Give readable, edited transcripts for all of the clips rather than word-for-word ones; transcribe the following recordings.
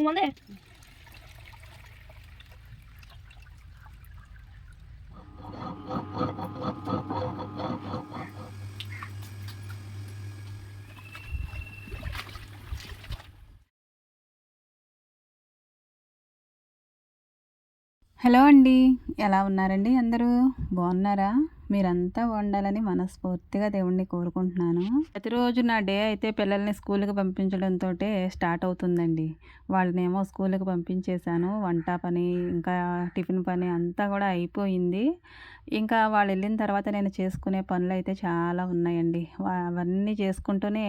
ముందే హలో అండి. ఎలా ఉన్నారండి అందరూ? బాగున్నారా? మీరంతా బాగుండాలని మనస్ఫూర్తిగా దేవుడిని కోరుకుంటున్నాను. ప్రతిరోజు నా డే అయితే పిల్లల్ని స్కూల్‌కి పంపించడంతోటే స్టార్ట్ అవుతుందండి. వాళ్ళనేమో స్కూల్‌కి పంపించేశాను. వంట పని, ఇంకా టిఫిన్ పని అంతా కూడా అయిపోయింది. ఇంకా వాళ్ళెళ్ళిన తర్వాత నేను చేసుకునే పనులైతే చాలా ఉన్నాయండి. అవన్నీ చేసుకుంటూనే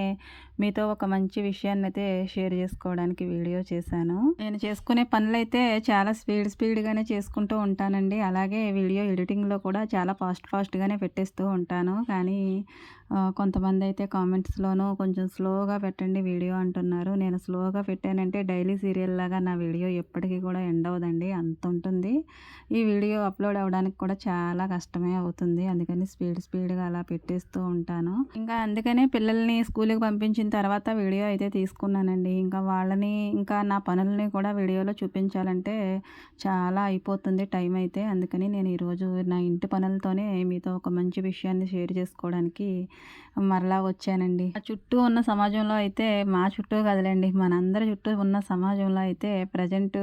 మీతో ఒక మంచి విషయాన్నయితే షేర్ చేసుకోవడానికి వీడియో చేశాను. నేను చేసుకునే పనులైతే చాలా స్పీడ్‌గానే చేసుకుంటూ ఉంటానండి. అలాగే వీడియో ఎడిటింగ్‌లో కూడా చాలా ఫాస్ట్‌గానే పెట్టేస్తూ ఉంటాను. కానీ కొంతమందయితే కామెంట్స్‌లోనూ కొంచెం స్లోగా పెట్టండి వీడియో అంటున్నారు. నేను స్లోగా పెట్టానంటే డైలీ సీరియల్‌లాగా నా వీడియో ఎప్పటికి కూడా ఎండ్ అవ్వదండి. అంతుంటుంది. ఈ వీడియో అప్‌లోడ్ అవ్వడానికి కూడా చాలా కష్టమే అవుతుంది. అందుకని స్పీడ్‌గా అలా పెట్టేస్తూ ఉంటాను. ఇంకా అందుకనే పిల్లల్ని స్కూల్‌కి పంపించిన తర్వాత వీడియో అయితే తీసుకున్నానండి. ఇంకా వాళ్ళని, ఇంకా నా పనుల్ని కూడా వీడియోలో చూపించాలంటే చాలా అయిపోతుంది టైం అయితే. అందుకని నేను ఈరోజు నా ఇంటి పనులతోనే మీతో ఒక మంచి విషయాన్ని షేర్ చేసుకోవడానికి మరలా వచ్చానండి. నా చుట్టూ ఉన్న సమాజంలో అయితే, మా చుట్టూ కాదులెండి, మనందరి చుట్టూ ఉన్న సమాజంలో అయితే ప్రెజెంటు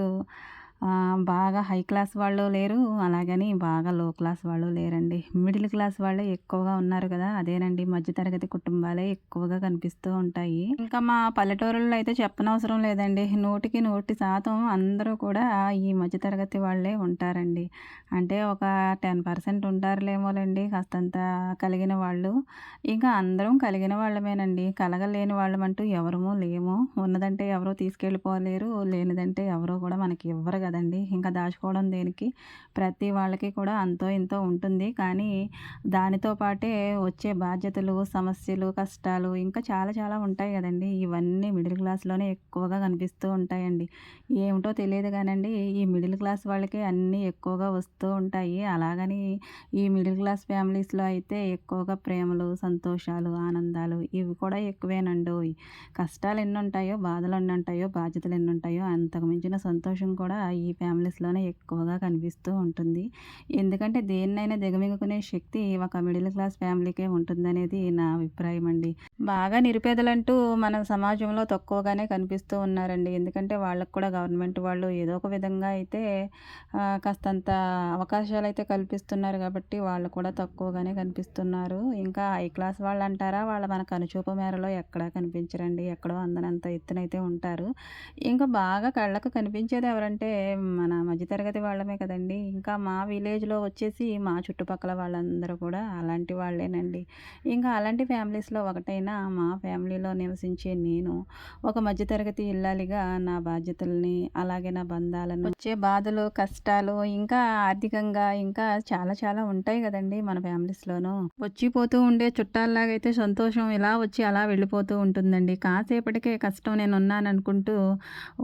బాగా హై క్లాస్ వాళ్ళు లేరు. అలాగని బాగా లో క్లాస్ వాళ్ళు లేరండి. మిడిల్ క్లాస్ వాళ్ళే ఎక్కువగా ఉన్నారు కదా! అదేనండి, మధ్య తరగతి కుటుంబాలే ఎక్కువగా కనిపిస్తూ ఉంటాయి. ఇంకా మా పల్లెటూరుల్లో అయితే చెప్పనవసరం లేదండి. 100% అందరూ కూడా ఈ మధ్య తరగతి వాళ్ళే ఉంటారండి. అంటే ఒక 10% ఉంటారులేమోలెండి కాస్తంత కలిగిన వాళ్ళు. ఇంకా అందరం కలిగిన వాళ్ళమేనండి. కలగలేని వాళ్ళమంటూ ఎవరమూ లేము. ఉన్నదంటే ఎవరు తీసుకెళ్ళిపోలేరు. లేనిదంటే ఎవరు కూడా మనకి ఇవ్వరు కదండీ! ఇంకా దాచుకోవడం దేనికి? ప్రతి వాళ్ళకి కూడా అంతో ఇంతో ఉంటుంది. కానీ దానితో పాటే వచ్చే బాధ్యతలు, సమస్యలు, కష్టాలు ఇంకా చాలా చాలా ఉంటాయి కదండీ! ఇవన్నీ మిడిల్ క్లాస్‌లోనే ఎక్కువగా కనిపిస్తూ ఉంటాయండి. ఏమిటో తెలియదు గానండి, ఈ మిడిల్ క్లాస్ వాళ్ళకే అన్నీ ఎక్కువగా వస్తూ ఉంటాయి. అలాగని ఈ మిడిల్ క్లాస్ ఫ్యామిలీస్‌లో అయితే ఎక్కువగా ప్రేమలు, సంతోషాలు, ఆనందాలు ఇవి కూడా ఎక్కువేనండోయ్! కష్టాలు ఎన్నుంటాయో, బాధలు ఎన్నుంటాయో, బాధ్యతలు ఎన్నుంటాయో అంతకు మించిన సంతోషం కూడా ఈ ఫ్యామిలీస్‌లోనే ఎక్కువగా కనిపిస్తూ ఉంటుంది. ఎందుకంటే దేన్నైనా దిగమింగుకునే శక్తి ఒక మిడిల్ క్లాస్ ఫ్యామిలీకే ఉంటుందనేది నా అభిప్రాయం అండి. బాగా నిరుపేదలంటూ మన సమాజంలో తక్కువగానే కనిపిస్తూ ఉన్నారండి. ఎందుకంటే వాళ్ళకి కూడా గవర్నమెంట్ వాళ్ళు ఏదో ఒక విధంగా అయితే కాస్తంత అవకాశాలైతే కల్పిస్తున్నారు కాబట్టి వాళ్ళు కూడా తక్కువగానే కనిపిస్తున్నారు. ఇంకా హై క్లాస్ వాళ్ళంటారా, వాళ్ళు మన కనుచూపు మేరలో ఎక్కడా కనిపించరండి. ఎక్కడో అందనంత ఎత్తునైతే ఉంటారు. ఇంకా బాగా కళ్ళకు కనిపించేది ఎవరంటే మన మధ్య తరగతి వాళ్ళమే కదండీ! ఇంకా మా విలేజ్‌లో వచ్చేసి మా చుట్టుపక్కల వాళ్ళందరూ కూడా అలాంటి వాళ్ళేనండి. ఇంకా అలాంటి ఫ్యామిలీస్‌లో ఒకటైన మా ఫ్యామిలీలో నివసించే నేను ఒక మధ్య తరగతి ఇల్లాలిగా నా బాధ్యతల్ని, అలాగే నా బంధాలను, వచ్చే బాధలు, కష్టాలు, ఇంకా ఆర్థికంగా ఇంకా చాలా చాలా ఉంటాయి గదండీ మన ఫ్యామిలీస్‌లోనూ. వచ్చి పోతూ ఉండే చుట్టాల్లాగైతే సంతోషం ఇలా వచ్చి అలా వెళ్ళిపోతూ ఉంటుందండి. కాసేపటికే కష్టం నేనున్నాననుకుంటూ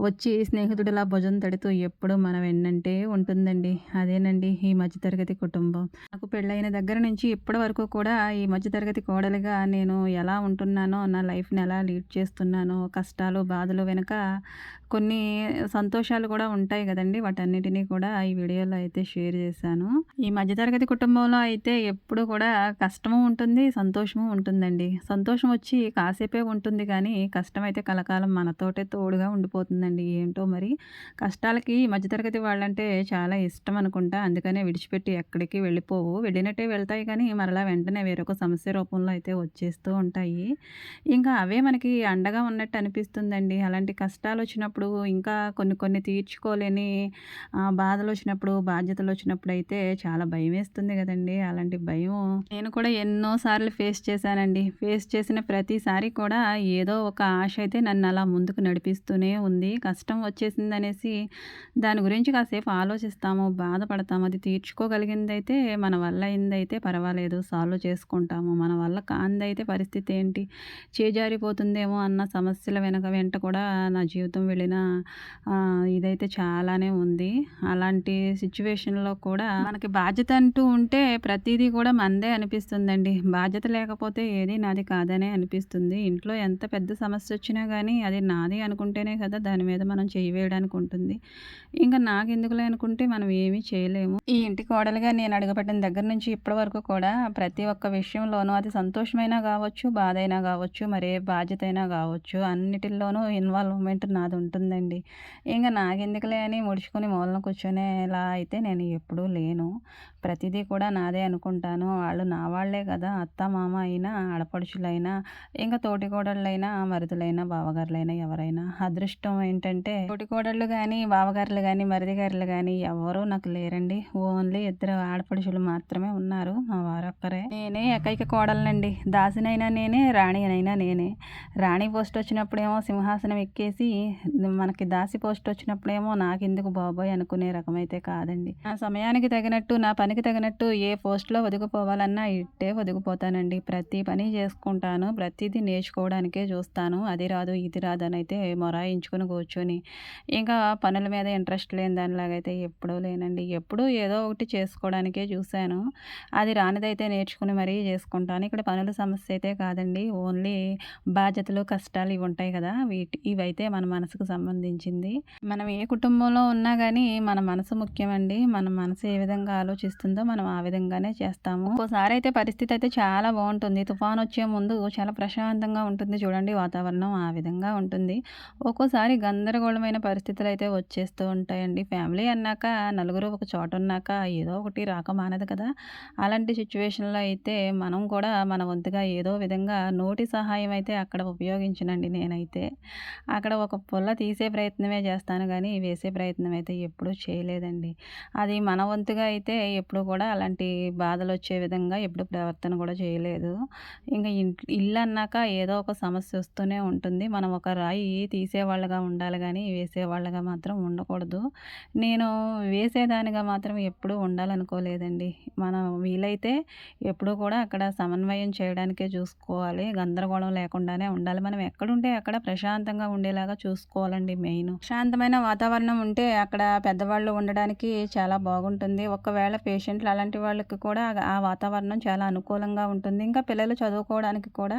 వచ్చి స్నేహితుడిలా భుజం తడుతూ ఎప్పుడూ మన వెన్నంటే ఉంటుందండి. అదేనండి ఈ మధ్య తరగతి కుటుంబం. నాకు పెళ్ళైన దగ్గర నుంచి ఇప్పటి వరకు కూడా ఈ మధ్య తరగతి కోడలిగా నేను ఎలా ఉంటున్నానో, నా లైఫ్‌ని ఎలా లీడ్ చేస్తున్నానో, కష్టాలు, బాధలు వెనక కొన్ని సంతోషాలు కూడా ఉంటాయి గదండీ! వాటన్నిటిని కూడా ఈ వీడియోలో అయితే షేర్ చేశాను. ఈ మధ్య తరగతి కుటుంబంలో అయితే ఎప్పుడు కూడా కష్టము ఉంటుంది, సంతోషము ఉంటుందండి. సంతోషం వచ్చి కాసేపే ఉంటుంది కానీ, కష్టమైతే కలకాలం మనతోటే తోడుగా ఉండిపోతుందండి. ఏంటో మరి కష్టాలకి ఈ మధ్య తరగతి వాళ్ళంటే చాలా ఇష్టం అనుకుంటా. అందుకనే విడిచిపెట్టి ఎక్కడికి వెళ్ళిపోవు. వెళ్ళినట్టే వెళ్తాయి కానీ, మరలా వెంటనే వేరొక సమస్య రూపంలో అయితే వచ్చేస్తూ ఉంటాయి. ఇంకా అవే మనకి అండగా ఉన్నట్టు అనిపిస్తుందండి. అలాంటి కష్టాలొచ్చినప్పుడు, ఇంకా కొన్ని కొన్ని తీర్చుకోలేని బాధలొచ్చినప్పుడు, బాధ్యతలొచ్చినప్పుడైతే చాలా భయమేస్తుంది గదండీ! అలాంటి భయం నేను కూడా ఎన్నో సార్లు ఫేస్ చేశానండి. ఫేస్ చేసిన ప్రతిసారి కూడా ఏదో ఒక ఆశ అయితే నన్నలా ముందుకు నడిపిస్తూనే ఉంది. కష్టం వచ్చేసిందనేసి దాని గురించి కాసేపు ఆలోచిస్తాము, బాధపడతాము. అది తీర్చుకోగలిగిందైతే, మన వల్ల అయిందైతే పర్వాలేదు, సాల్వ్ చేసుకుంటాము. మన వల్ల కానిదైతే పరిస్థితి ఏంటి? చేజారిపోతుందేమో అన్న సమస్యల వెంట కూడా నా జీవితం వెళ్ళిన మర్చిపోయిన ఇదైతే చాలానే ఉంది. అలాంటి సిచ్యువేషన్‌లో కూడా మనకి బాధ్యత అంటూ ఉంటే ప్రతీదీ కూడా మనదే అనిపిస్తుందండి. బాధ్యత లేకపోతే ఏది నాది కాదనే అనిపిస్తుంది. ఇంట్లో ఎంత పెద్ద సమస్యొచ్చినా గానీ అది నాది అనుకుంటేనే కదా దాని మీద మనం చెయ్యి వేయడానికి ఉంటుంది. ఇంక నాకెందుకులే అనుకుంటే మనం ఏమీ చేయలేము. ఈ ఇంటి కోడలుగా నేను అడుగుపెట్టిన దగ్గర నుంచి ఇప్పటి వరకు కూడా ప్రతి ఒక్క విషయంలోనూ అది సంతోషమైనా గావచ్చు, బాధైనా గావచ్చు, మరే బాధ్యతైనా గావచ్చు అన్నిటిల్లోనూ ఇన్వాల్వ్‌మెంట్ నాదుంటుందండి. ఇంక నాకెందుకులే అని ముడుచుకొని మూలన కూర్చునేలా అయితే నేను ఎప్పుడూ లేను. ప్రతిదీ కూడా నాదే అనుకుంటాను. వాళ్ళు నా వాళ్ళే కదా! అత్త, మామ అయినా, ఆడపడుచులైనా, ఇంక తోటికోడళ్ళైనా, మరుదులైనా, బావగారులైనా ఎవరైనా. అదృష్టం ఏంటంటే తోటికోడళ్ళు గానీ, బావగారులు గానీ, మరిదిగారులు గానీ ఎవ్వరూ నాకు లేరండి. ఓన్లీ ఇద్దరు ఆడపడుచులు మాత్రమే ఉన్నారు. మా వారొక్కరే. నేనే ఏకైక కోడలినండి. దాసినైనా నేనే, రాణినైనా నేనే. రాణి పోస్ట్ వచ్చినప్పుడేమో సింహాసనం ఎక్కేసి, మనకి దాసి పోస్ట్ వచ్చినప్పుడేమో నాకెందుకు బాబోయ్ అనుకునే రకమైతే కాదండి. నా సమయానికి తగినట్టు, నా పనికి తగినట్టు ఏ పోస్ట్‌లో ఒదిగిపోవాలన్నా ఇట్టే ఒదిగిపోతానండి. ప్రతి పని చేసుకుంటాను. ప్రతీదీ నేర్చుకోవడానికే చూస్తాను. అది రాదు, ఇది రాదనైతే మొరాయించుకొని కూర్చొని, ఇంకా పనుల మీద ఇంట్రెస్ట్ లేని దానిలాగైతే ఎప్పుడూ లేనండి. ఎప్పుడూ ఏదో ఒకటి చేసుకోవడానికే చూశాను. అది రానిదైతే నేర్చుకుని మరీ చేసుకుంటాను. ఇక్కడ పనుల సమస్య అయితే కాదండి. ఓన్లీ బాధ్యతలు, కష్టాలు ఇవి ఉంటాయి కదా! ఇవైతే మన మనసుకు సంబంధించింది. మనం ఏ కుటుంబంలో ఉన్నా గానీ మన మనసు ముఖ్యమండి. మన మనసు ఏ విధంగా ఆలోచిస్తుందో మనం ఆ విధంగానే చేస్తాము. ఒక్కోసారయితే పరిస్థితి అయితే చాలా బావుంటుంది. తుఫానొచ్చే ముందు చాలా ప్రశాంతంగా ఉంటుంది చూడండి వాతావరణం. ఆ విధంగా ఉంటుంది. ఒక్కోసారి గందరగోళమైన పరిస్థితులైతే వచ్చేస్తూ ఉంటాయండి. ఫ్యామిలీ అన్నాక నలుగురు ఒక చోటున్నాక ఏదో ఒకటి రాక మానదు కదా! అలాంటి సిచ్యువేషన్‌లో అయితే మనం కూడా మన వంతుగా ఏదో విధంగా నోటి సహాయం అయితే అక్కడ ఉపయోగించనండి నేనైతే. అక్కడ ఒక పుల్ల తీసే ప్రయత్నమే చేస్తాను గానీ, వేసే ప్రయత్నం అయితే ఎప్పుడూ చేయలేదండి. అది మన వంతుగా అయితే ఎప్పుడూ కూడా అలాంటి బాధలొచ్చే విధంగా ఎప్పుడు ప్రవర్తన కూడా చేయలేదు. ఇంక ఇల్లన్నాక ఏదో ఒక సమస్య వస్తూనే ఉంటుంది. మనం ఒక రాయి తీసేవాళ్ళగా ఉండాలి గానీ, వేసేవాళ్ళగా మాత్రం ఉండకూడదు. నేను వేసేదానిగా మాత్రం ఎప్పుడూ ఉండాలనుకోలేదండి. మనం వీలైతే ఎప్పుడూ కూడా అక్కడ సమన్వయం చేయడానికే చూసుకోవాలి. గందరగోళం లేకుండానే ఉండాలి. మనం ఎక్కడుంటే అక్కడ ప్రశాంతంగా ఉండేలాగా చూసుకోవాలండి మెయిను. ప్రశాంతమైన వాతావరణం ఉంటే అక్కడ పెద్దవాళ్ళు ఉండడానికి చాలా బాగుంటుంది. ఒకవేళ పేషెంట్లు అలాంటి వాళ్ళకి కూడా ఆ వాతావరణం చాలా అనుకూలంగా ఉంటుంది. ఇంకా పిల్లలు చదువుకోవడానికి కూడా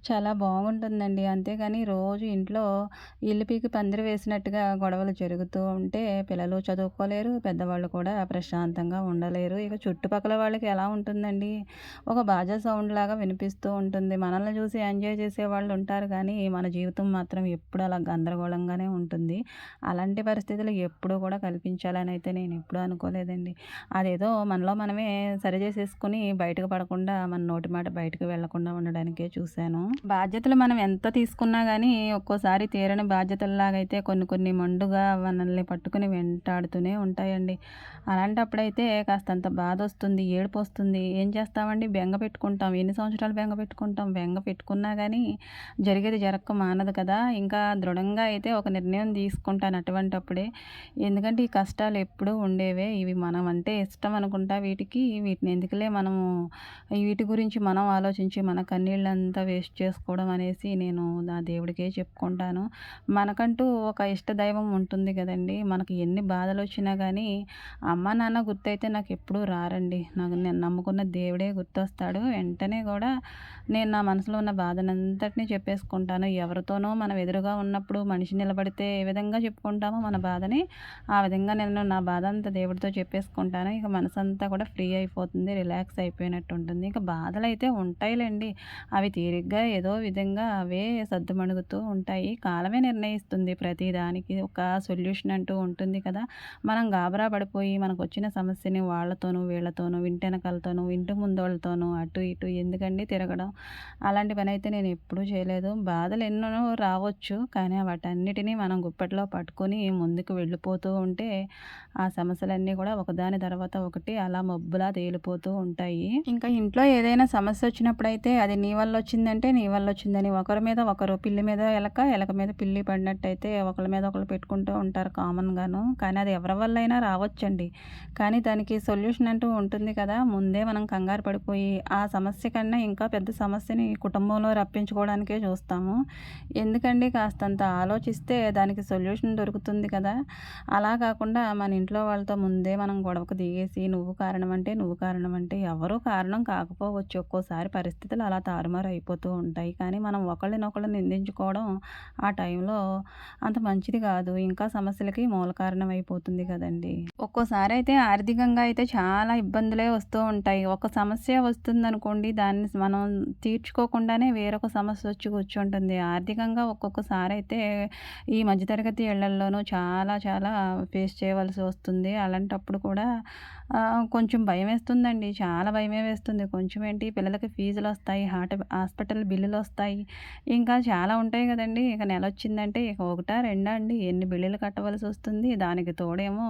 చాలా బాగుంటుందండి. అంతేగాని రోజు ఇంట్లో ఇల్లు పీకి పందిరి వేసినట్టుగా గొడవలు జరుగుతూ ఉంటే పిల్లలు చదువుకోలేరు. పెద్దవాళ్ళు కూడా ప్రశాంతంగా ఉండలేరు. ఇక చుట్టుపక్కల వాళ్ళకి ఎలా ఉంటుందండి? ఒక బాజా సౌండ్ లాగా వినిపిస్తూ ఉంటుంది. మనల్ని చూసి ఎంజాయ్ చేసేవాళ్ళు ఉంటారు కానీ, మన జీవితం మాత్రం ఎప్పుడు అలా గందరగోళంగానే ఉంటుంది. అలాంటి పరిస్థితులు ఎప్పుడూ కూడా కల్పించాలని అయితే నేను ఎప్పుడూ అనుకోలేదండి. అదేదో మనలో మనమే సరి చేసేసుకొని బయటకు పడకుండా, మన నోటి మాట బయటకు వెళ్ళకుండా ఉండడానికే చూశాను. బాధ్యతలు మనం ఎంత తీసుకున్నా గానీ, ఒక్కోసారి తీరని బాధ్యతల్లాగైతే కొన్ని కొన్ని మొండుగా మనల్ని పట్టుకొని వెంటాడుతూనే ఉంటాయండి. అలాంటప్పుడైతే కాస్తంత బాధొస్తుంది, ఏడుపొస్తుంది. ఏం చేస్తామండి? బెంగ పెట్టుకుంటాం. ఎన్ని సంవత్సరాలు బెంగ పెట్టుకుంటాం? బెంగ పెట్టుకున్నా గానీ జరిగేది జరక్క మానదు కదా! ఇంకా దృఢంగా అయితే ఒక నిర్ణయం తీసుకుంటాను అటువంటప్పుడే. ఎందుకంటే ఈ కష్టాలు ఎప్పుడూ ఉండేవే. ఇవి మనం అంటే ఇష్టం అనుకుంటా వీటికి. వీటిని ఎందుకులే మనము వీటి గురించి మనం ఆలోచించి మన కన్నీళ్ళంతా వేస్ట్ చేసుకోవడం అనేసి నేను నా దేవుడికే చెప్పుకుంటాను. మనకంటూ ఒక ఇష్ట దైవం ఉంటుంది కదండీ! మనకి ఎన్ని బాధలొచ్చినా గానీ అమ్మ, నాన్న గుర్తయితే నాకెప్పుడూ రారండి. నేను నమ్ముకున్న దేవుడే గుర్తొస్తాడు. వెంటనే గూడా నేను నా మనసులో ఉన్న బాధనంతటిని చెప్పేసుకుంటాను. ఎవరితోనో మనం ఎదురుగా ఉన్నప్పుడు మనిషి నిలబడితే ఏ విధంగా చెప్పుకుంటామో మన బాధని, ఆ విధంగా నేను నా బాధ అంతా దేవుడితో చెప్పేసుకుంటాను. ఇక మనసంతా కూడా ఫ్రీ అయిపోతుంది. రిలాక్స్ అయిపోయినట్టు ఉంటుంది. ఇక బాధలైతే ఉంటాయిలెండి. అవి తీరిగ్గా ఏదో విధంగా అవే సద్దుమణుగుతూ ఉంటాయి. కాలమే నిర్ణయిస్తుంది ప్రతి దానికి ఒక సొల్యూషన్ అంటూ ఉంటుంది కదా! మనం గాబరా పడిపోయి మనకొచ్చిన సమస్యని వాళ్ళతోనూ, వీళ్ళతోనూ, ఇంటెనకాలతోనూ, ఇంటి ముందోళ్ళతోనూ అటు ఇటు ఎందుకండి తిరగడం. అలాంటి పనైతే నేను ఎప్పుడూ చేయలేదు. బాధలు ఎన్నో రావచ్చు. కానీ వాటన్నిటిని మనం గుప్పెట్లో పట్టుకొని ముందుకు వెళ్ళిపోతూ ఉంటే ఆ సమస్యలన్నీ కూడా ఒకదాని తర్వాత ఒకటి అలా మబ్బులా తేలిపోతూ ఉంటాయి. ఇంకా ఇంట్లో ఏదైనా సమస్య వచ్చినప్పుడైతే అది నీ వల్ల వచ్చిందంటే నీ వల్ల వచ్చిందని ఒకరి మీద ఒకరు పిల్లి మీద ఎలక, ఎలక మీద పిల్లి పడినట్టయితే ఒకళ్ళ మీద ఒకళ్ళు పెట్టుకుంటూ ఉంటారు కామన్‌గాను. కానీ అది ఎవరి వల్లైనా రావచ్చండి. కానీ దానికి సొల్యూషన్ అంటూ ఉంటుంది కదా! ముందే మనం కంగారు పడిపోయి ఆ సమస్య కన్నా ఇంకా పెద్ద సమస్యని కుటుంబంలో రప్పించుకోవడానికే చూస్తాము. ఎందుకండి కాస్తంత ఆలోచిస్తే ఆలోచిస్తే దానికి సొల్యూషన్ దొరుకుతుంది కదా! అలా కాకుండా మన ఇంట్లో వాళ్ళతో ముందే మనం గొడవకు దిగేసి నువ్వు కారణం అంటే ఎవరు కారణం కాకపోవచ్చు. ఒక్కోసారి పరిస్థితులు అలా తారుమారు అయిపోతూ ఉంటాయి. కానీ మనం ఒకళ్ళనొకళ్ళు నిందించుకోవడం ఆ టైంలో అంత మంచిది కాదు. ఇంకా సమస్యలకి మూల కారణం అయిపోతుంది కదండీ! ఒక్కోసారయితే ఆర్థికంగా అయితే చాలా ఇబ్బందులే వస్తూ ఉంటాయి. ఒక సమస్య వస్తుందనుకోండి, దాన్ని మనం తీర్చుకోకుండానే వేరొక సమస్య వచ్చి కూర్చుంటుంది. ఆర్థికంగా ఒక్కొక్కసారయితే ఈ మధ్య తరగతి ఇళ్లల్లోనూ చాలా చాలా ఫేస్ చేయవలసి వస్తుంది. అలాంటప్పుడు కూడా కొంచెం భయమేస్తుందండి. చాలా భయమే వేస్తుంది. కొంచెం ఏంటి, పిల్లలకి ఫీజులొస్తాయి, హాస్పిటల్ బిల్లులొస్తాయి. ఇంకా చాలా ఉంటాయి గదండీ! ఇక నెలొచ్చిందంటే ఇక ఒకటా, రెండా అండి ఎన్ని బిల్లులు కట్టవలసొస్తుంది. దానికి తోడేమో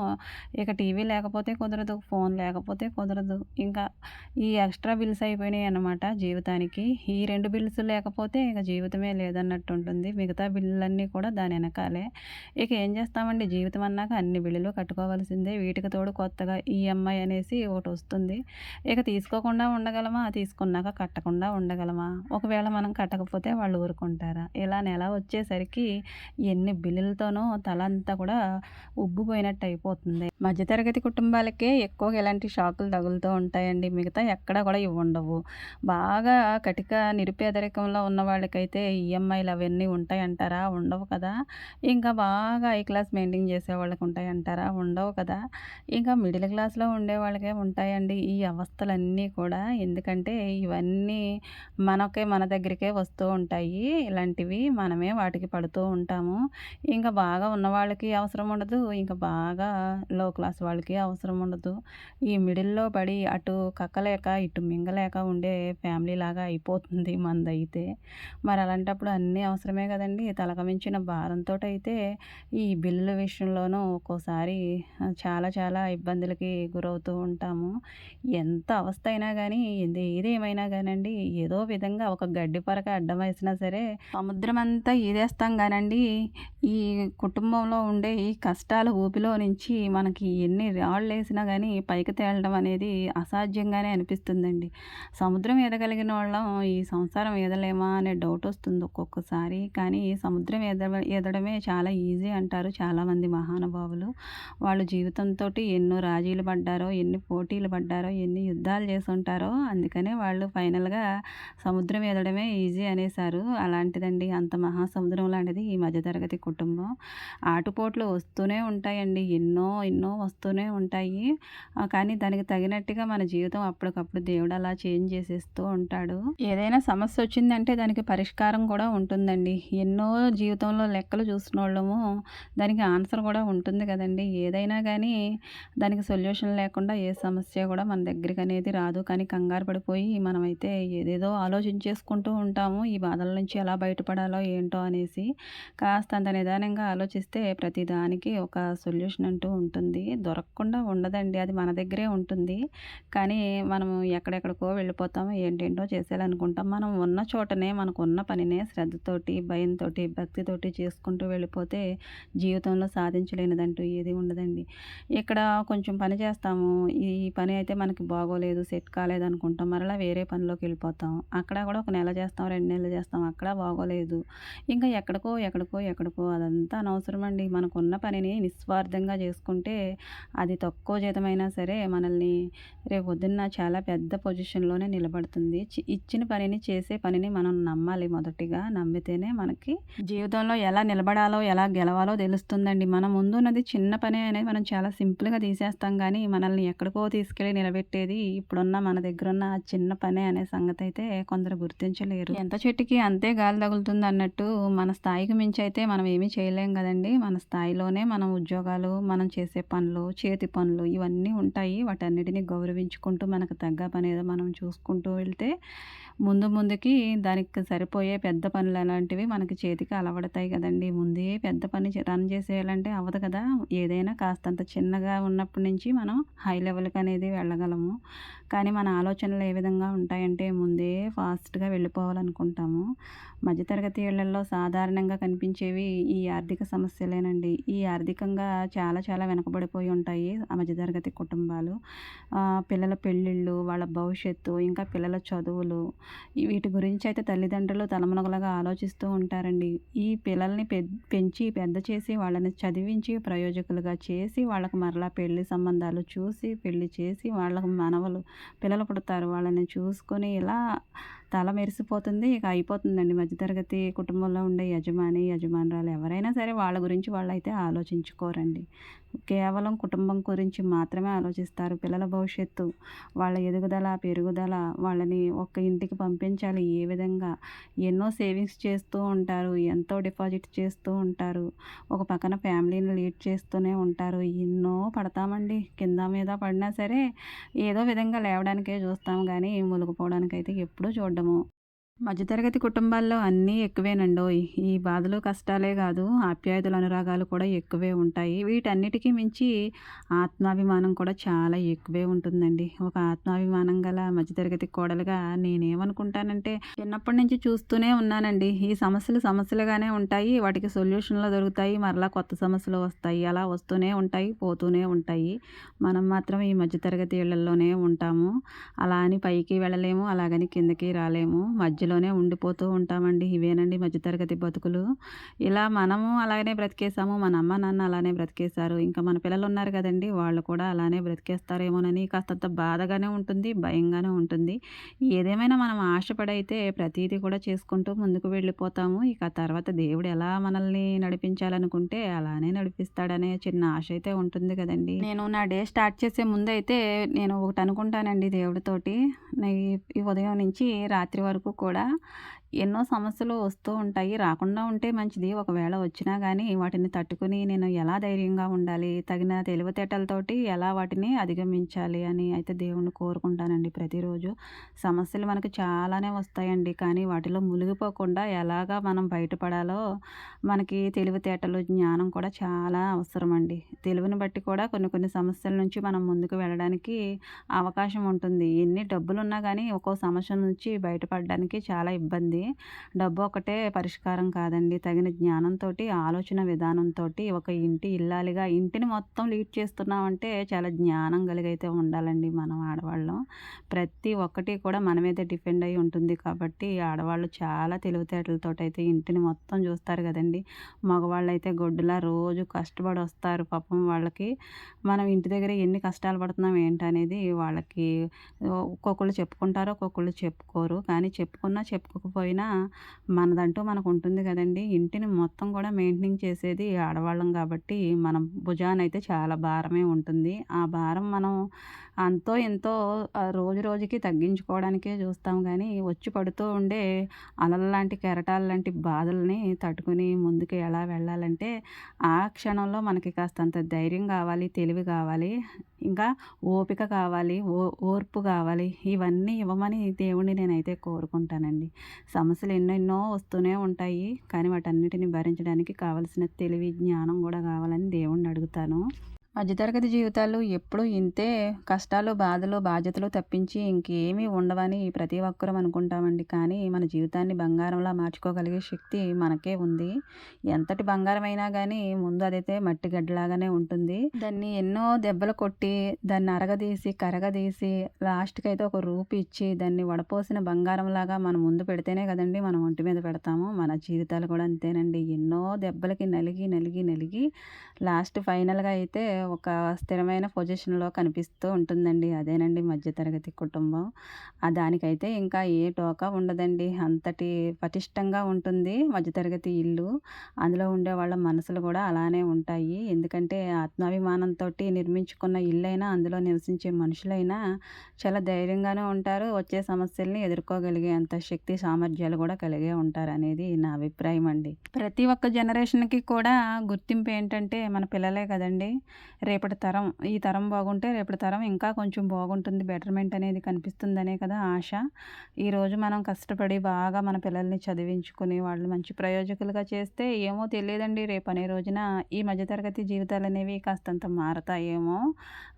ఇక టీవీ లేకపోతే కుదరదు, ఫోన్ లేకపోతే కుదరదు. ఇంకా ఈ ఎక్స్‌ట్రా బిల్స్ అయిపోయినాయన్నమాట జీవితానికి. ఈ 2 బిల్స్ లేకపోతే ఇక జీవితమే లేదన్నట్టుంటుంది. మిగతా బిల్లులన్నీ కూడా దాని ఎనకాలే. ఇక ఏం చేస్తామండి, జీవితం అన్నాక అన్ని బిల్లులు కట్టుకోవాల్సిందే. వీటికి తోడు కొత్తగా ఈఎంఐ అనేసి ఒకటొస్తుంది. ఇక తీసుకోకుండా ఉండగలమా? తీసుకున్నాక కట్టకుండా ఉండగలమా? ఒకవేళ మనం కట్టకపోతే వాళ్ళు ఊరుకుంటారా? ఇలా నెల వచ్చేసరికి ఎన్ని బిల్లులతోనో తలంతా కూడా ఉబ్బిపోయినట్టు అయిపోతుంది. మధ్యతరగతి కుటుంబాలకే ఎక్కువగా ఇలాంటి షాకులు తగులుతూ ఉంటాయండి. మిగతా ఎక్కడ కూడా ఇవుండవు. బాగా కటిక నిరుపేదరికంలో ఉన్న వాళ్ళకైతే ఈఎంఐలు అవన్నీ ఉంటాయంటారా? ఉండవు కదా! ఇంకా బాగా హై క్లాస్ మెయింటైన్ చేసేవాళ్ళకి ఉంటాయంటారా? ఉండవు కదా! ఇంకా మిడిల్ క్లాస్‌లో ఉండేవాళ్ళకే ఉంటాయండి ఈ అవస్థలన్నీ కూడా. ఎందుకంటే ఇవన్నీ మన దగ్గరికే వస్తూ ఉంటాయి. ఇలాంటివి మనమే వాటికి పడుతూ ఉంటాము. ఇంకా బాగా ఉన్నవాళ్ళకి అవసరం ఉండదు. ఇంకా బాగా లో క్లాస్ వాళ్ళకి అవసరం ఉండదు. ఈ మిడిల్‌లో పడి అటు కక్కలేక, ఇటు మింగలేక ఉండే ఫ్యామిలీలాగా అయిపోతుంది మనదైతే. మరి అలాంటప్పుడు అన్నీ అవసరమే కదండీ! తలకు మించిన భారంతోటైతే ఈ బిల్లుల విషయంలోనూ ఒక్కోసారి చాలా చాలా ఇబ్బందులకి గురవుతూ ఉంటాము. ఎంత అవస్థ అయినా గానీ, ఏదేమైనా గానండి, ఏదో విధంగా ఒక గడ్డి పరక అడ్డం వేసినా సరే సముద్రమంతా ఈదేస్తాం గానండి, ఈ కుటుంబంలో ఉండే ఈ కష్టాల ఊబిలో నుంచి మనకి ఎన్ని రాళ్ళేసినా గానీ పైకి తేలడం అనేది అసాధ్యంగానే అనిపిస్తుందండి. సముద్రం ఈదగలిగినోళ్ళం ఈ సంసారం ఈదలేమా అనే డౌటొస్తుంది ఒక్కొక్కసారి. కానీ సముద్రం ఈదడమే చాలా ఈజీ అంటారు చాలామంది మహానుభావులు. వాళ్ళు జీవితంతోటి ఎన్నో రాజీలు పడ్డారో, ఎన్ని పోటీలు పడ్డారో, ఎన్ని యుద్ధాలు చేసుంటారో, అందుకనే వాళ్ళు ఫైనల్‌గా సముద్రం ఈదడమే ఈజీ అనేసారు. అలాంటిదండి, అంత మహాసముద్రం లాంటిది ఈ మధ్యతరగతి కుటుంబం. ఆటుపోట్లు వస్తూనే ఉంటాయండి. ఎన్నో ఎన్నో వస్తూనే ఉంటాయి. కానీ దానికి తగినట్టుగా మన జీవితం అప్పటికప్పుడు దేవుడు అలా చేంజ్ చేసేస్తూ ఉంటాడు. ఏదైనా సమస్య వచ్చిందంటే దానికి పరిష్కారం కూడా ఉంటుందండి. ఎన్నో జీవితంలో లెక్కలు చూసినోళ్ళము, దానికి ఆన్సర్ కూడా ఉంటుంది కదండీ! ఏదైనా గానీ దానికి సొల్యూషన్ లేకుండా ఏ సమస్య కూడా మన దగ్గరికనేది రాదు. కానీ కంగారు పడిపోయి మనమైతే ఏదేదో ఆలోచించేసుకుంటూ ఉంటాము. ఈ బాధల నుంచి ఎలా బయటపడాలో ఏంటో అనేసి. కాస్తంత నిదానంగా ఆలోచిస్తే ప్రతి దానికి ఒక సొల్యూషన్ అంటూ ఉంటుంది. దొరకకుండా ఉండదండి. అది మన దగ్గరే ఉంటుంది. కానీ మనం ఎక్కడెక్కడికో వెళ్ళిపోతాం. ఏంటేంటో చేసేయాలనుకుంటాం. మనం ఉన్న చోటనే మనకున్న పనినే శ్రద్ధతోటి, భయంతోటి, భక్తితోటి చేసుకుంటూ వెళ్ళిపోతే జీవితంలో సాధించలేనిదంటూ ఏది ఉండదండి. ఇక్కడ కొంచెం పని చేస్తాము. ఈ పని అయితే మనకి బాగోలేదు, సెట్ కాలేదనుకుంటాం. మరలా వేరే పనిలోకి వెళ్ళిపోతాం. అక్కడ కూడా ఒక నెల చేస్తాం, 2 నెలలు చేస్తాం. అక్కడ బాగోలేదు. ఇంకా ఎక్కడికో అదంతా అనవసరమండి. మనకున్న పనిని నిస్వార్థంగా చేసుకుంటే అది తక్కువ జీతమైనా సరే మనల్ని రేపొద్దున్న చాలా పెద్ద పొజిషన్‌లోనే నిలబడుతుంది. ఇచ్చిన పనిని, చేసే పనిని మనం నమ్మాలి మొదటిగా. నమ్మితేనే మనకి జీవితంలో ఎలా నిలబడాలో, ఎలా గెలవాలో తెలుస్తుందండి. మన ముందున్నది చిన్న పనే అనేది మనం చాలా సింపుల్‌గా తీసేస్తాం గానీ, మనల్ని ఎక్కడికో తీసుకెళ్ళి నిలబెట్టేది ఇప్పుడున్న మన దగ్గరున్న ఆ చిన్న పనే అనే సంగతైతే కొందరు గుర్తించలేరు. ఎంత చెట్టుకి అంతే గాలి తగులుతుందన్నట్టు మన స్థాయికి మించయితే మనం ఏమీ చేయలేం గదండీ! మన స్థాయిలోనే మనం ఉద్యోగాలు, మనం చేసే పనులు, చేతి పనులు ఇవన్నీ ఉంటాయి. వాటన్నిటిని గౌరవించుకుంటూ మనకు తగ్గ పనేదో మనం చూసుకుంటూ వెళ్తే ముందుకి దానికి సరిపోయే పెద్ద పనులు అలాంటివి మనకి చేతికి అలవడతాయి కదండీ! ముందే పెద్ద పని రన్ చేసేయాలంటే అవ్వదు కదా! ఏదైనా కాస్తంత చిన్నగా ఉన్నప్పటి నుంచి మనం హై లెవెల్‌కి అనేది వెళ్ళగలము. కానీ మన ఆలోచనలు ఏ విధంగా ఉంటాయంటే ముందే ఫాస్ట్‌గా వెళ్ళిపోవాలనుకుంటాము. మధ్యతరగతి ఇళ్లల్లో సాధారణంగా కనిపించేవి ఈ ఆర్థిక సమస్యలేనండి. ఈ ఆర్థికంగా చాలా చాలా వెనకబడిపోయి ఉంటాయి ఆ మధ్యతరగతి కుటుంబాలు. పిల్లల పెళ్ళిళ్ళు, వాళ్ళ భవిష్యత్తు, ఇంకా పిల్లల చదువులు వీటి గురించి అయితే తల్లిదండ్రులు తలమునకలుగా ఆలోచిస్తూ ఉంటారండి. ఈ పిల్లల్ని పెంచి పెద్ద చేసి వాళ్ళని చదివించి ప్రయోజకులుగా చేసి వాళ్ళకి మరలా పెళ్లి సంబంధాలు చూసి పెళ్లి చేసి వాళ్ళకి పిల్లలు పుడతారు. వాళ్ళని చూసుకొని ఇలా తల మెరిసిపోతుంది. ఇక అయిపోతుందండి. మధ్యతరగతి కుటుంబంలో ఉండే యజమాని, యజమానురాలు ఎవరైనా సరే వాళ్ళ గురించి వాళ్ళైతే ఆలోచించుకోరండి. కేవలం కుటుంబం గురించి మాత్రమే ఆలోచిస్తారు. పిల్లల భవిష్యత్తు, వాళ్ళ ఎదుగుదల, పెరుగుదల, వాళ్ళని ఒక ఇంటికి పంపించాలి ఏ విధంగా, ఎన్నో సేవింగ్స్ చేస్తూ ఉంటారు. ఎంతో డిపాజిట్ చేస్తూ ఉంటారు. ఒక పక్కన ఫ్యామిలీని లీడ్ చేస్తూనే ఉంటారు. ఎన్నో పడతామండి. కింద మీద పడినా సరే ఏదో విధంగా లేవడానికే చూస్తాం గానీ, మునిగిపోవడానికైతే ఎప్పుడూ చూడము. మధ్యతరగతి కుటుంబాల్లో అన్నీ ఎక్కువేనండోయ్! ఈ బాధలు, కష్టాలే గాదు, ఆప్యాయతలు, అనురాగాలు కూడా ఎక్కువే ఉంటాయి. వీటన్నిటికి మించి ఆత్మాభిమానం కూడా చాలా ఎక్కువే ఉంటుందండి. ఒక ఆత్మాభిమానం గల మధ్యతరగతి కోడలుగా నేనేమనుకుంటానంటే, చిన్నప్పటి నుంచి చూస్తూనే ఉన్నానండి. ఈ సమస్యలు సమస్యలుగానే ఉంటాయి. వాటికి సొల్యూషన్‌లు దొరుకుతాయి. మరలా కొత్త సమస్యలు వస్తాయి. అలా వస్తూనే ఉంటాయి, పోతూనే ఉంటాయి. మనం మాత్రం ఈ మధ్యతరగతి ఇళ్లల్లోనే ఉంటాము. అలా అని పైకి వెళ్ళలేము, అలాగని కిందకి రాలేము. మధ్యలోనే ఉండిపోతూ ఉంటామండి. ఇవేనండి మధ్యతరగతి బతుకులు. ఇలా మనము అలాగనే బ్రతికేసాము. మన అమ్మ, నాన్న అలానే బ్రతికేశారు. ఇంకా మన పిల్లలున్నారు కదండీ! వాళ్ళు కూడా అలానే బ్రతికేస్తారేమోనని కాస్తంత బాధగానే ఉంటుంది, భయంగానే ఉంటుంది. ఏదేమైనా మనం ఆశపడైతే ప్రతీది కూడా చేసుకుంటూ ముందుకు వెళ్ళిపోతాము. ఇక తర్వాత దేవుడు ఎలా మనల్ని నడిపించాలనుకుంటే అలానే నడిపిస్తాడనే చిన్న ఆశ అయితే ఉంటుంది కదండీ! నేను నా డే స్టార్ట్ చేసే ముందైతే నేను ఒకటి అనుకుంటానండి దేవుడితోటి. ఈ ఉదయం నుంచి రాత్రి వరకు కూడా ఎన్నో సమస్యలు వస్తూ ఉంటాయి. రాకుండా ఉంటే మంచిది. ఒకవేళ వచ్చినా గానీ వాటిని తట్టుకొని నేను ఎలా ధైర్యంగా ఉండాలి, తగిన తెలివితేటలతోటి ఎలా వాటిని అధిగమించాలి అని అయితే దేవుడిని కోరుకుంటానండి ప్రతిరోజు. సమస్యలు మనకు చాలానే వస్తాయండి. కానీ వాటిలో మునిగిపోకుండా ఎలాగా మనం బయటపడాలో మనకి తెలివితేటలు, జ్ఞానం కూడా చాలా అవసరమండి. తెలివిని బట్టి కూడా కొన్ని కొన్ని సమస్యల నుంచి మనం ముందుకు వెళ్ళడానికి అవకాశం ఉంటుంది. ఎన్ని డబ్బులున్నా గానీ ఒక్కో సమస్య నుంచి బయటపడడానికి చాలా ఇబ్బంది. డబ్బు ఒకటే పరిష్కారం కాదండి. తగిన జ్ఞానంతోటి, ఆలోచన విధానంతోటి ఒక ఇంటి ఇల్లాలిగా ఇంటిని మొత్తం లీడ్ చేస్తున్నామంటే చాలా జ్ఞానం కలిగైతే ఉండాలండి మనం ఆడవాళ్ళం. ప్రతి ఒక్కటి కూడా మన మీదే డిపెండ్ అయ్యి ఉంటుంది కాబట్టి ఆడవాళ్ళు చాలా తెలివితేటలతోటైతే ఇంటిని మొత్తం చూస్తారు కదండీ! మగవాళ్ళైతే గొడ్డులా రోజు కష్టపడి వస్తారు పాపం వాళ్ళకి. మనం ఇంటి దగ్గర ఎన్ని కష్టాలు పడుతున్నాం ఏంటనేది వాళ్ళకి ఒక్కొక్కళ్ళు చెప్పుకుంటారు, ఒక్కొక్కళ్ళు చెప్పుకోరు. కానీ చెప్పుకున్నా చెప్పుకోకపోయినా మనదంటూ మనకు ఉంటుంది కదండీ! ఇంటిని మొత్తం కూడా మెయింటైన్ చేసేది ఆడవాళ్ళం కాబట్టి మన భుజానైతే చాలా భారమే ఉంటుంది. ఆ భారం మనం అంతో ఎంతో రోజు రోజుకి తగ్గించుకోవడానికే చూస్తాం గానీ, వచ్చి పడుతూ ఉండే అలల్లాంటి, కెరటాల్లాంటి బాధల్ని తట్టుకొని ముందుకు ఎలా వెళ్ళాలంటే, ఆ క్షణంలో మనకి కాస్తంత ధైర్యం కావాలి, తెలివి కావాలి, ఇంకా ఓపిక కావాలి, ఓర్పు కావాలి. ఇవన్నీ ఇవ్వమని దేవుడిని నేనైతే కోరుకుంటానండి. సమస్యలు ఎన్నెన్నో వస్తూనే ఉంటాయి. కానీ వాటన్నిటిని భరించడానికి కావలసిన తెలివి, జ్ఞానం గూడా కావాలని దేవుడిని అడుగుతాను. మధ్యతరగతి జీవితాలు ఎప్పుడూ ఇంతే కష్టాలు, బాధలు, బాధ్యతలు తప్పించి ఇంకేమీ ఉండవని ప్రతి ఒక్కరం అనుకుంటామండి. కానీ మన జీవితాన్ని బంగారంలా మార్చుకోగలిగే శక్తి మనకే ఉంది. ఎంతటి బంగారమైనా గానీ ముందు అదైతే మట్టి గడ్డలాగానే ఉంటుంది. దాన్ని ఎన్నో దెబ్బలు కొట్టి, దాన్ని అరగదీసి, కరగదీసి లాస్ట్‌కైతే ఒక రూపు ఇచ్చి దాన్ని వడపోసిన బంగారంలాగా మన ముందు పెడితేనే కదండీ మనం ఒంటి మీద పెడతాము. మన జీవితాలు కూడా అంతేనండి. ఎన్నో దెబ్బలకి నలిగి, నలిగి, నలిగి లాస్ట్ ఫైనల్‌గా అయితే ఒక స్థిరమైన పొజిషన్‌లో కనిపిస్తూ ఉంటుందండి. అదేనండి మధ్యతరగతి కుటుంబం. దానికైతే ఇంకా ఏ ఢోకా ఉండదండి. అంతటి పటిష్టంగా ఉంటుంది మధ్యతరగతి ఇల్లు. అందులో ఉండేవాళ్ళ మనసులు కూడా అలానే ఉంటాయి. ఎందుకంటే ఆత్మాభిమానంతోటి నిర్మించుకున్న ఇల్లైనా, అందులో నివసించే మనుషులైనా చాలా ధైర్యంగానే ఉంటారు. వచ్చే సమస్యల్ని ఎదుర్కోగలిగే అంత శక్తి, సామర్థ్యాలు కూడా కలిగే ఉంటారనేది నా అభిప్రాయం అండి. ప్రతి ఒక్క జనరేషన్‌కి కూడా గుర్తింపు ఏంటంటే మన పిల్లలే కదండీ! రేపటి తరం ఈ తరం బాగుంటే రేపటి తరం ఇంకా కొంచెం బాగుంటుంది, బెటర్మెంట్ అనేది కనిపిస్తుందనే కదా ఆశ. ఈరోజు మనం కష్టపడి బాగా మన పిల్లల్ని చదివించుకొని వాళ్ళు మంచి ప్రయోజకులుగా చేస్తే ఏమో తెలియదండి, రేపు అనే రోజున ఈ మధ్యతరగతి జీవితాలు అనేవి కాస్తంత మారతాయేమో.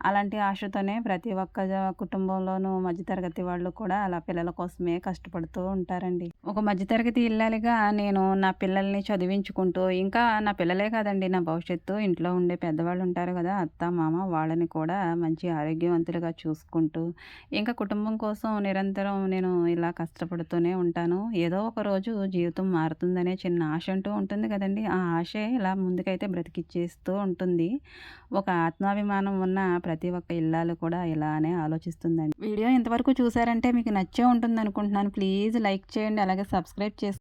అలాంటి ఆశతోనే ప్రతి ఒక్క కుటుంబంలోనూ మధ్యతరగతి వాళ్ళు కూడా అలా పిల్లల కోసమే కష్టపడుతూ ఉంటారండి. ఒక మధ్యతరగతి ఇల్లాలిగా నేను నా పిల్లల్ని చదివించుకుంటూ, ఇంకా నా పిల్లలే కాదండి, నా భవిష్యత్తు ఇంట్లో ఉండే పెద్దవాళ్ళు ఉంటారు కదా, అత్త మామ, వాళ్ళని కూడా మంచి ఆరోగ్యవంతులుగా చూసుకుంటూ, ఇంకా కుటుంబం కోసం నిరంతరం నేను ఇలా కష్టపడుతూనే ఉంటాను. ఏదో ఒక రోజు జీవితం మారుతుందనే చిన్న ఆశ అంటూ ఉంటుంది కదండి, ఆ ఆశే ఇలా ముందుకైతే బ్రతికిచ్చేస్తూ ఉంటుంది. ఒక ఆత్మాభిమానం ఉన్న ప్రతి ఒక్క ఇల్లాలు కూడా ఇలానే ఆలోచిస్తుందండి. వీడియో ఇంతవరకు చూసారంటే మీకు నచ్చే ఉంటుంది అనుకుంటున్నాను. ప్లీజ్ లైక్ చేయండి, అలాగే సబ్స్క్రైబ్ చేసుకోండి.